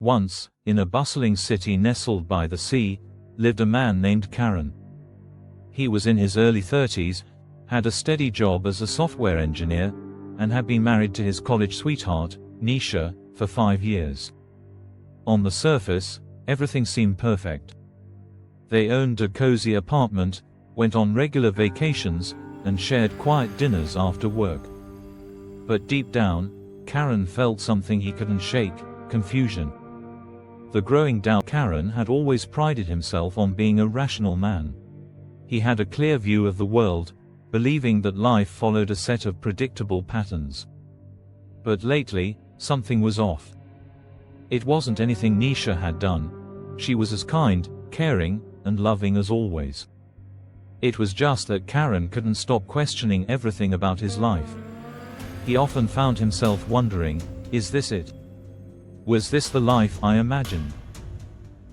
Once, in a bustling city nestled by the sea, lived a man named Karen. He was in his early 30s, had a steady job as a software engineer, and had been married to his college sweetheart, Nisha, for 5 years. On the surface, everything seemed perfect. They owned a cozy apartment, went on regular vacations, and shared quiet dinners after work. But deep down, Karen felt something he couldn't shake: confusion. The growing doubt. Karen had always prided himself on being a rational man. He had a clear view of the world, believing that life followed a set of predictable patterns. But lately, something was off. It wasn't anything Nisha had done. She was as kind, caring, and loving as always. It was just that Karen couldn't stop questioning everything about his life. He often found himself wondering, is this it? Was this the life I imagined?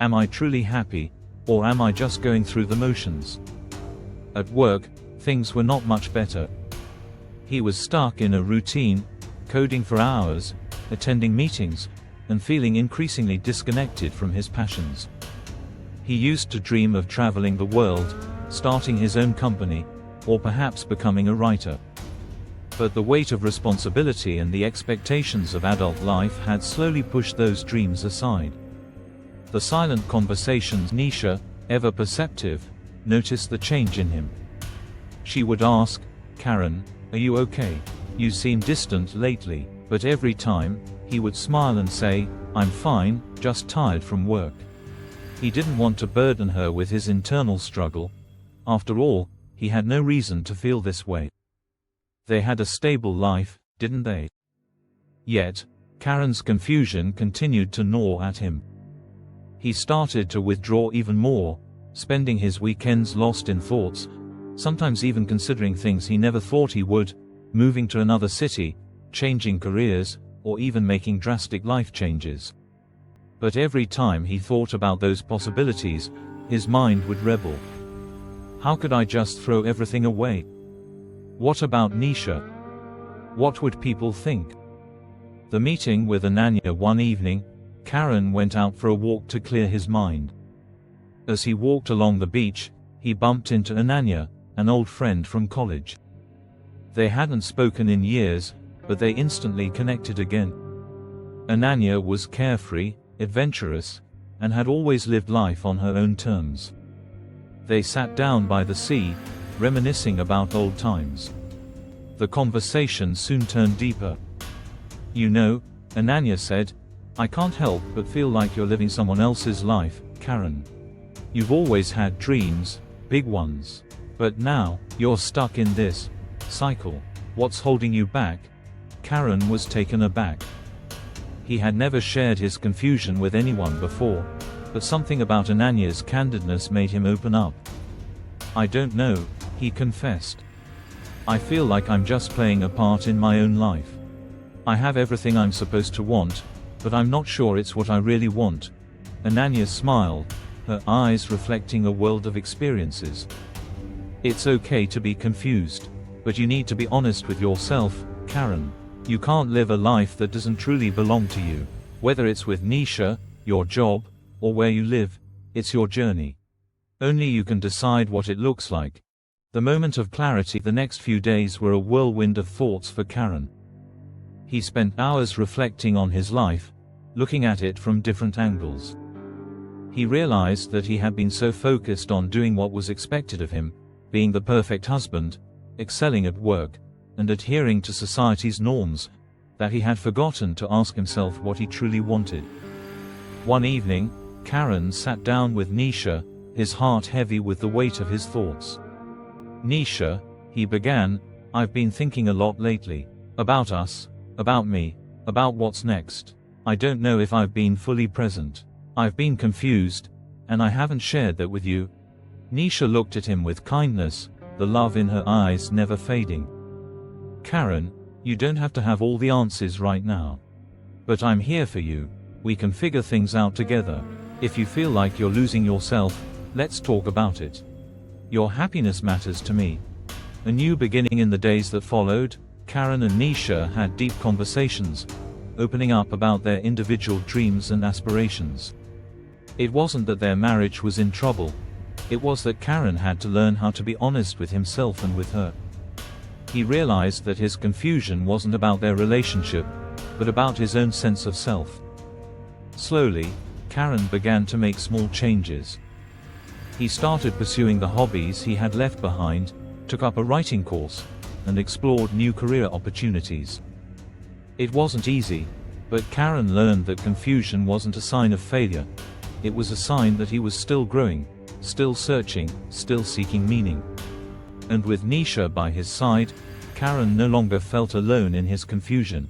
Am I truly happy, or am I just going through the motions? At work, things were not much better. He was stuck in a routine, coding for hours, attending meetings, and feeling increasingly disconnected from his passions. He used to dream of traveling the world, starting his own company, or perhaps becoming a writer. But the weight of responsibility and the expectations of adult life had slowly pushed those dreams aside. The silent conversations. Nisha, ever perceptive, noticed the change in him. She would ask, "Karen, are you okay? You seem distant lately." But every time, he would smile and say, "I'm fine, just tired from work." He didn't want to burden her with his internal struggle. After all, he had no reason to feel this way. They had a stable life, didn't they? Yet, Karen's confusion continued to gnaw at him. He started to withdraw even more, spending his weekends lost in thoughts, sometimes even considering things he never thought he would, moving to another city, changing careers, or even making drastic life changes. But every time he thought about those possibilities, his mind would rebel. How could I just throw everything away? What about Nisha? What would people think? The meeting with Ananya. One evening, Karen went out for a walk to clear his mind. As he walked along the beach, he bumped into Ananya, an old friend from college. They hadn't spoken in years, but they instantly connected again. Ananya was carefree, adventurous, and had always lived life on her own terms. They sat down by the sea, reminiscing about old times. The conversation soon turned deeper. "You know," Ananya said, "I can't help but feel like you're living someone else's life, Karen. You've always had dreams, big ones. But now, you're stuck in this cycle. What's holding you back?" Karen was taken aback. He had never shared his confusion with anyone before, but something about Ananya's candidness made him open up. "I don't know," he confessed. "I feel like I'm just playing a part in my own life. I have everything I'm supposed to want, but I'm not sure it's what I really want." Ananya smiled, her eyes reflecting a world of experiences. "It's okay to be confused, but you need to be honest with yourself, Karen. You can't live a life that doesn't truly belong to you. Whether it's with Nisha, your job, or where you live, it's your journey. Only you can decide what it looks like." The moment of clarity. The next few days were a whirlwind of thoughts for Karen. He spent hours reflecting on his life, looking at it from different angles. He realized that he had been so focused on doing what was expected of him, being the perfect husband, excelling at work, and adhering to society's norms, that he had forgotten to ask himself what he truly wanted. One evening, Karen sat down with Nisha, his heart heavy with the weight of his thoughts. "Nisha," he began, "I've been thinking a lot lately. About us, about me, about what's next. I don't know if I've been fully present. I've been confused, and I haven't shared that with you." Nisha looked at him with kindness, the love in her eyes never fading. "Karen, you don't have to have all the answers right now. But I'm here for you. We can figure things out together. If you feel like you're losing yourself, let's talk about it. Your happiness matters to me." A new beginning. In the days that followed, Karen and Nisha had deep conversations, opening up about their individual dreams and aspirations. It wasn't that their marriage was in trouble. It was that Karen had to learn how to be honest with himself and with her. He realized that his confusion wasn't about their relationship, but about his own sense of self. Slowly, Karen began to make small changes. He started pursuing the hobbies he had left behind, took up a writing course, and explored new career opportunities. It wasn't easy, but Karen learned that confusion wasn't a sign of failure. It was a sign that he was still growing, still searching, still seeking meaning. And with Nisha by his side, Karen no longer felt alone in his confusion.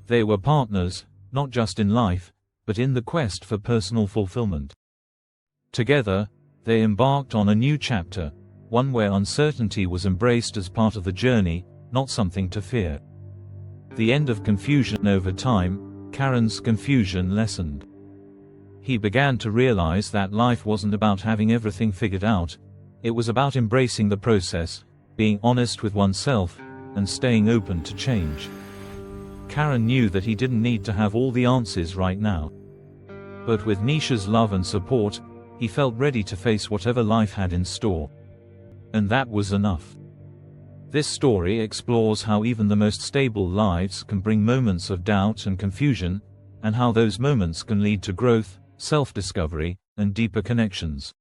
They were partners, not just in life, but in the quest for personal fulfillment. Together, they embarked on a new chapter, one where uncertainty was embraced as part of the journey, not something to fear. The end of confusion. Over time, Karen's confusion lessened. He began to realize that life wasn't about having everything figured out. It was about embracing the process, being honest with oneself, and staying open to change. Karen knew that he didn't need to have all the answers right now. But with Nisha's love and support, he felt ready to face whatever life had in store. And that was enough. This story explores how even the most stable lives can bring moments of doubt and confusion, and how those moments can lead to growth, self-discovery, and deeper connections.